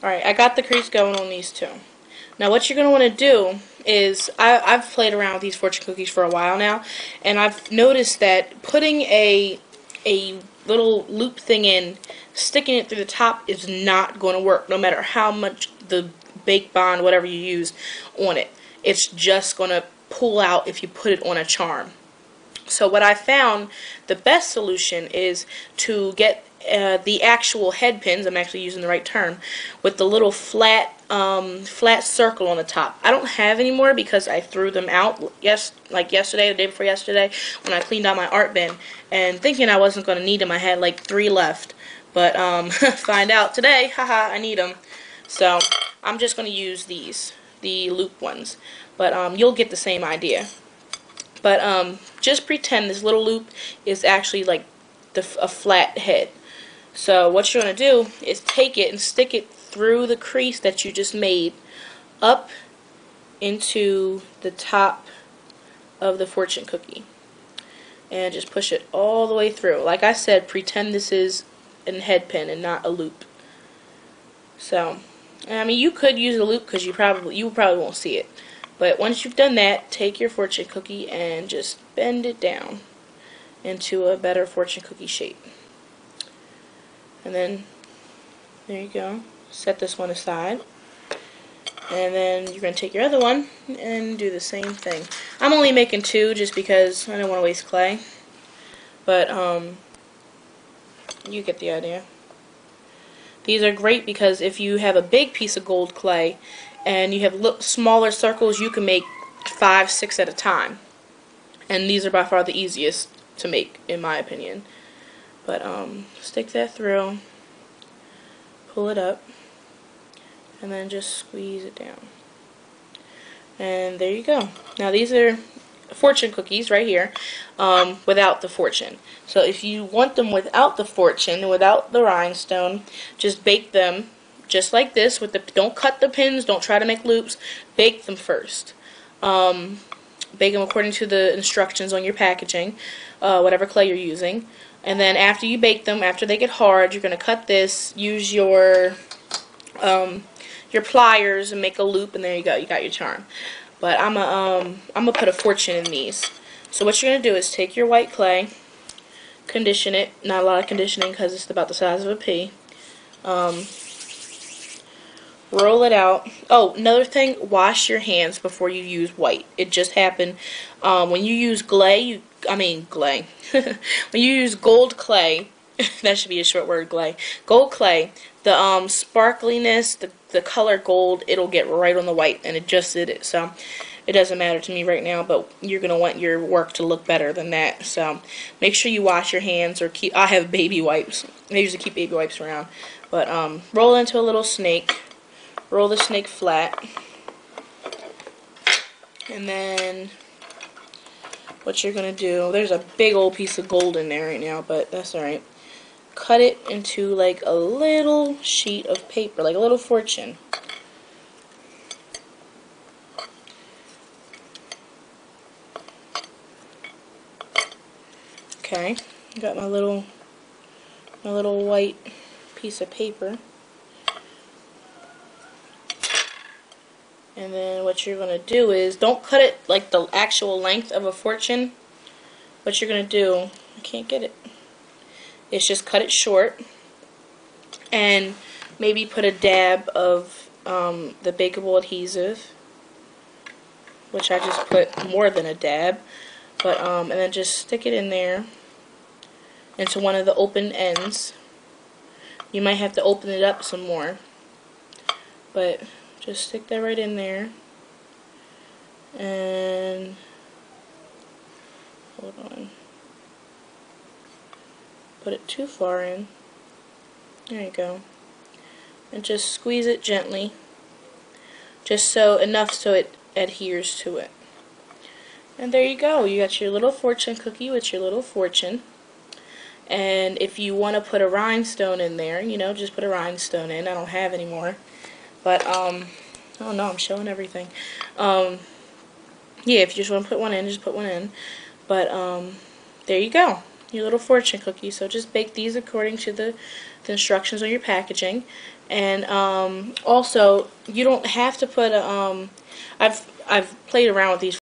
Alright, I got the crease going on these two. Now what you're going to want to do is, I've played around with these fortune cookies for a while now, and I've noticed that putting a little loop thing in, sticking it through the top is not going to work, no matter how much the Bake Bond, whatever you use, on it. It's just going to pull out if you put it on a charm. So what I found, the best solution is to get the actual head pins, I'm actually using the right term, with the little flat circle on the top. I don't have any more because I threw them out like yesterday, the day before yesterday, when I cleaned out my art bin, and thinking I wasn't going to need them. I had like 3 left, but find out today, haha, I need them. So I'm just going to use these, the loop ones, but you'll get the same idea. But just pretend this little loop is actually like a flat head. So what you're going to do is take it and stick it through the crease that you just made up into the top of the fortune cookie. And just push it all the way through. Like I said, pretend this is a head pin and not a loop. So, I mean, you could use a loop because you probably won't see it. But once you've done that, take your fortune cookie and just bend it down into a better fortune cookie shape. And then, there you go. Set this one aside. And then you're going to take your other one and do the same thing. I'm only making 2 just because I don't want to waste clay. But, you get the idea. These are great because if you have a big piece of gold clay and you have smaller circles, you can make 5, 6 at a time. And these are by far the easiest to make, in my opinion. But stick that through, pull it up, and then just squeeze it down. And there you go. Now these are fortune cookies right here, without the fortune. So if you want them without the fortune, without the rhinestone, just bake them just like this. Don't cut the pins, don't try to make loops. Bake them first. Bake them according to the instructions on your packaging, whatever clay you're using. And then after you bake them, after they get hard, you're going to cut this, use your pliers and make a loop, and there you go, you got your charm. But I'm gonna put a fortune in these. So what you're going to do is take your white clay, condition it, not a lot of conditioning because it's about the size of a pea. Roll it out. Oh, another thing, wash your hands before you use white. It just happened. When you use when you use gold clay, that should be a short word, gold clay, the sparkliness, the color gold, it'll get right on the white, and it just did it. So it doesn't matter to me right now, but you're going to want your work to look better than that. So make sure you wash your hands, or I have baby wipes. I usually keep baby wipes around. But roll it into a little snake. Roll the snake flat, and then what you're going to do, there's a big old piece of gold in there right now, but that's alright. Cut it into like a little sheet of paper, like a little fortune. Okay, got my little white piece of paper. And then what you're going to do is, don't cut it like the actual length of a fortune. What you're going to do, I can't get it, is just cut it short. And maybe put a dab of the bakeable adhesive. Which I just put more than a dab. But and then just stick it in there. Into one of the open ends. You might have to open it up some more. But just stick that right in there, and hold on, put it too far in, there you go, and just squeeze it gently, just enough so it adheres to it. And there you go, you got your little fortune cookie with your little fortune. And if you want to put a rhinestone in there, just put a rhinestone in. I don't have any more. But, oh no, I'm showing everything. Yeah, if you just want to put one in, just put one in. But, there you go. your little fortune cookie. So just bake these according to the instructions on your packaging. And also, you don't have to put a I've played around with these